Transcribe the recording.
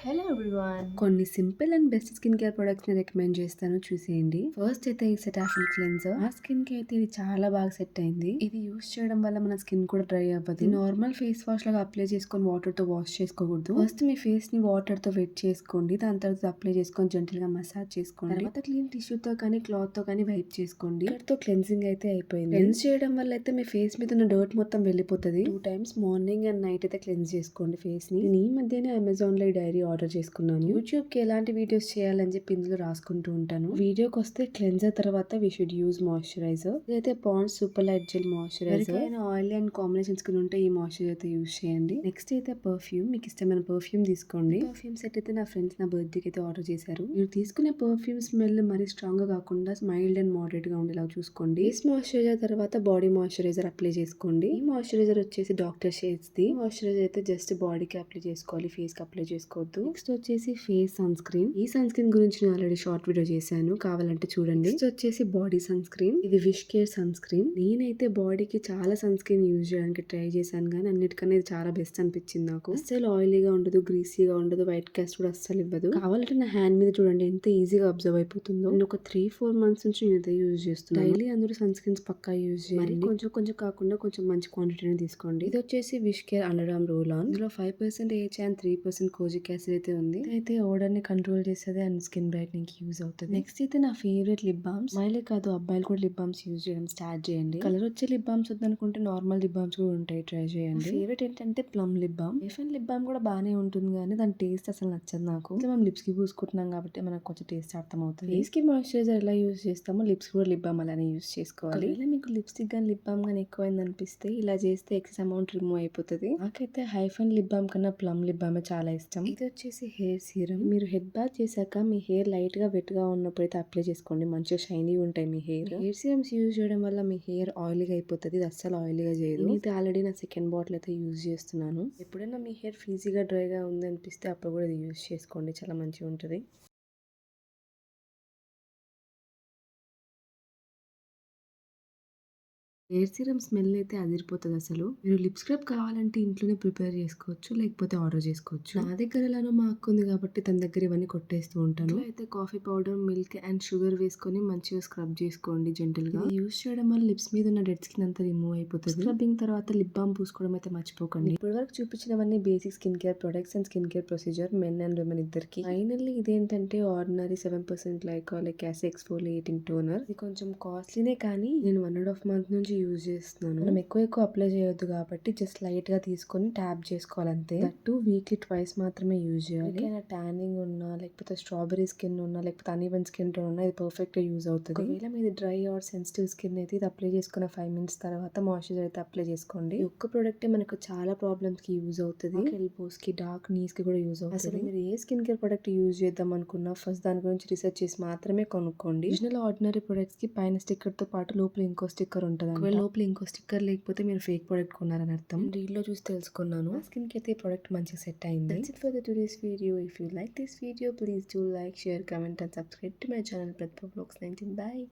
Hello everyone. కొన్ని simple and best skin care products ని recommend చేస్తాను, చూసేయండి. ఫస్ట్ అయితే ఈ సెటాఫిల్ క్లెన్జర్. ఆ స్కిన్ కి అయితే ఇది చాలా బాగా సెట్ అయింది. ఇది యూస్ చేయడం వల్ల మన స్కిన్ కూడా డ్రై అవ్వదు. నార్మల్ ఫేస్ వాష్ లాగా అప్లై చేసుకొని వాటర్ తో వాష్ చేసుకోకూడదు. ఫస్ట్ మీ ఫేస్ ని వాటర్ తో వెట్ చేసుకోండి, దాని తర్వాత అప్లై చేసుకొని జెంటల్ గా మసాజ్ చేసుకోండి. తర్వాత క్లీన్ టిష్యూ తో కానీ క్లాత్ తో కానీ వైప్ చేసుకోండి. ఇక్కడతో క్లెన్సింగ్ అయితే అయిపోయింది. క్లెన్స్ చేయడం వల్ల అయితే మీ ఫేస్ మీద ఉన్న డర్ట్ మొత్తం వెళ్ళిపోతుంది. 2 times మార్నింగ్ అండ్ నైట్ అయితే క్లెన్స్ చేసుకోండి ఫేస్ ని. నేను ఈ మధ్యనే అమెజాన్ లో డైరీ ఆర్డర్ చేసుకున్నాను. యూట్యూబ్ కి ఎలాంటి వీడియోస్ చేయాలని చెప్పి ఇందులో రాసుకుంటూ ఉంటాను. వీడియోకి వస్తే క్లెన్జర్ తర్వాత వి షుడ్ యూజ్ మాయిశ్చరైజర్. ఇదైతే Pond's super light gel moisturiser. Oil and combination skin ఉంటే ఈ మాయిశ్చరైజర్ అయితే యూజ్ చేయండి. నెక్స్ట్ అయితే పర్ఫ్యూమ్. మీకు ఇష్టమైన పర్ఫ్యూమ్ తీసుకోండి. పర్ఫ్యూమ్ సెట్ అయితే నా ఫ్రెండ్స్ నా బర్త్డే కి అయితే ఆర్డర్ చేశారు. మీరు తీసుకునే పర్ఫ్యూమ్ స్మెల్ మరి స్ట్రాంగ్ గా కాకుండా మైల్డ్ అండ్ మోడరేట్ గా ఉండేలా చూసుకోండి. ఫేస్ మాయిశ్చరైజర్ తర్వాత బాడీ మాయిశ్చరైజర్ అప్లై చేసుకోండి. ఈ మాయిశ్చరైజర్ వచ్చేసి డాక్టర్ షేడ్స్ ది. మాయిశ్చరైజర్ అయితే జస్ట్ బాడీకి అప్లై చేసుకోవాలి, ఫేస్ కి అప్లై చేసుకోవద్దు. నెక్స్ట్ వచ్చేసి ఫేస్ సన్ స్క్రీన్. ఈ సన్ స్క్రీన్ గురించి నేను ఆల్రెడీ షార్ట్ వీడియో చేశాను, కావాలంటే చూడండి. నెక్స్ట్ వచ్చేసి బాడీ సన్ స్క్రీన్. ఇది విష్ కేర్ సన్ స్క్రీన్. నేనైతే బాడీకి చాలా సన్ స్క్రీన్ యూజ్ చేయడానికి ట్రై చేశాను, కానీ అన్నిటికన్నా ఇది చాలా బెస్ట్ అనిపించింది నాకు. అస్సలు ఆయిలీగా ఉండదు, గ్రీసీగా ఉండదు, వైట్ కాస్ట్ కూడా అస్సలు ఇవ్వదు. కావాలంటే నా హ్యాండ్ మీద చూడండి ఎంత ఈజీగా అబ్జర్వ్ అయిపోతుందో. నేను ఒక 3-4 months నుంచి నేనైతే యూజ్ చేస్తున్నాను. డైలీ అందరూ సన్ స్క్రీన్స్ పక్కా యూజ్ చేయండి. కొంచెం కొంచెం కాకుండా కొంచెం మంచి క్వాంటిటీని తీసుకోండి. ఇది వచ్చేసి wish care under arm roll on. ఇందులో 5% ఏహెచ్ అండ్ 3% కోజిక్ యాసిడ్ అయితే ఉంది. అయితే ఓడర్ ని కంట్రోల్ చేసేది అండ్ స్కిన్ బ్రైట్నింగ్ కి యూజ్ అవుతుంది. నెక్స్ట్ అయితే నా ఫేవరెట్ లిప్ బామ్స్. అమ్మాయిలే కాదు అబ్బాయిలు కూడా లిప్ బామ్స్ యూజ్ చేయడం స్టార్ట్ చేయండి. కలర్ వచ్చే లిప్ బామ్స్ వద్దనుకుంటే నార్మల్ లిప్ బామ్స్ కూడా ఉంటాయి, ట్రై చేయండి. ఫేవరెట్ ఏంటంటే plum lip balm. FN lip balm కూడా బానే ఉంటుంది, కానీ దాని టేస్ట్ అసలు నచ్చదు నాకు. మనం లిప్స్ కి పూసుకుంటున్నాం కాబట్టి మనకు కొంచెం టేస్ట్ అర్థం అవుతుంది. ఫేస్ కి మాయిశ్చరైజర్ ఎలా యూజ్ చేస్తామో లిప్స్ కూడా లిప్ బామ్ అలానే యూజ్ చేసుకోవాలి. మీకు లిప్స్టిక్ గానీ లిప్ బామ్ గానీ ఎక్కువైంది అనిపిస్తే ఇలా చేస్తే ఎక్సెస్ అమౌంట్ రిమూవ్ అయిపోతుంది. నాకైతే హైఫన్ లిప్ బామ్ కన్నా ప్లమ్ లిప్ బామ్ చాలా ఇష్టం. ఇది వచ్చేసి హెయిర్ సీరం. మీరు హెడ్ బాత్ చేశాక మీ హెయిర్ లైట్ గా వెట్ గా ఉన్నప్పుడు అయితే అప్లై చేసుకోండి, మంచిగా షైనీ ఉంటాయి మీ హెయిర్. హెయిర్ సీరమ్స్ యూజ్ చేయడం వల్ల మీ హెయిర్ ఆయిలీగా అయిపోతుంది, ఇది అస్సలు ఆయిలీగా చేయదు. నేనైతే ఆల్రెడీ నా సెకండ్ బాటిల్ అయితే యూజ్ చేస్తున్నాను. ఎప్పుడైనా మీ హెయిర్ ఫ్రీజీగా డ్రైగా ఉంది అనిపిస్తే అప్పుడు కూడా ఇది యూజ్ చేసుకోండి, చాలా మంచిగా ఉంటుంది. హెయిర్ సీరం స్మెల్ అయితే అదిరిపోతుంది అసలు. మీరు లిప్ స్క్రబ్ కావాలంటే ఇంట్లోనే ప్రిపేర్ చేసుకోవచ్చు, లేకపోతే ఆర్డర్ చేసుకోవచ్చు. నా దగ్గర ఎలానో మా అక్క ఉంది కాబట్టి తన దగ్గర ఇవన్నీ కొట్టేస్తూ ఉంటాను. అయితే coffee powder, milk and sugar వేసుకొని మంచిగా స్క్రబ్ చేసుకోండి జెంటల్ గా. యూస్ చేయడం వల్ల లిప్స్ మీద ఉన్న డెడ్ స్కిన్ అంతా రిమూవ్ అయిపోతుంది. స్క్రబ్బింగ్ తర్వాత లిప్ బామ్ పూసుకోవడం అయితే మర్చిపోకండి. ఇప్పటి వరకు చూపించినవన్నీ basic skin care products and skin care procedure men and women ఇద్దరికి. ఫైనల్లీ ఇదేంటంటే ordinary 7% glycolic acid exfoliating toner. ఇది కొంచెం కాస్ట్లీనే, కానీ నేను 1.5 month నుంచి యూజ్ చేస్తున్నాను. మనం ఎక్కువ అప్లై చేయొద్దు కాబట్టి జస్ట్ లైట్ గా తీసుకొని ట్యాప్ చేసుకోవాలి అంతే. దట్టు వీక్లీ ట్వైస్ మాత్రమే యూజ్ చేయాలి. ట్యానింగ్ ఉన్నా, లేకపోతే స్ట్రాబెరీ స్కిన్ ఉన్నా, లేకపోతే అన్ఈవెన్ స్కిన్ టోన్ ఉన్నా ఇది పర్ఫెక్ట్ గా యూజ్ అవుతుంది. ఒకవేళ మీది డ్రై ఆర్ సెన్సిటివ్ స్కిన్ అయితే ఇది అప్లై చేసుకున్న 5 minutes తర్వాత మాయిశ్చరైజర్ అయితే అప్లై చేసుకోండి. ఈ ఒక్క ప్రోడక్ట్ మనకు చాలా ప్రాబ్లమ్స్ కి యూజ్ అవుతుంది. ఎల్బోస్ కి, డార్క్ నీస్ కి కూడా యూజ్ అవుతుంది. అసలు మీరు ఏ స్కిన్ కేర్ ప్రొడక్ట్ యూజ్ చేద్దాం అనుకున్నా ఫస్ట్ దాని గురించి రీసెర్చ్ చేసి మాత్రమే కొనుక్కోండి. ఒరిజినల్ ఆర్డినరీ ప్రొడక్ట్స్ కి పైన స్టిక్కర్ తో పాటు లోపల ఇంకో స్టిక్కర్ ఉంటుంది. లోపల ఇంకో స్టిక్కర్ లేకపోతే మీరు ఫేక్ ప్రొడక్ట్ కొన్నారని అర్థం. రీల్ లో చూసి తెలుసుకున్నాను. స్కిన్ కి అయితే ఈ ప్రొడక్ట్ మంచిగా సెట్ అయింది. That's it for the today's video. If you like this video, please do like, share, comment and subscribe to my channel Pratibha Vlogs 19. Bye.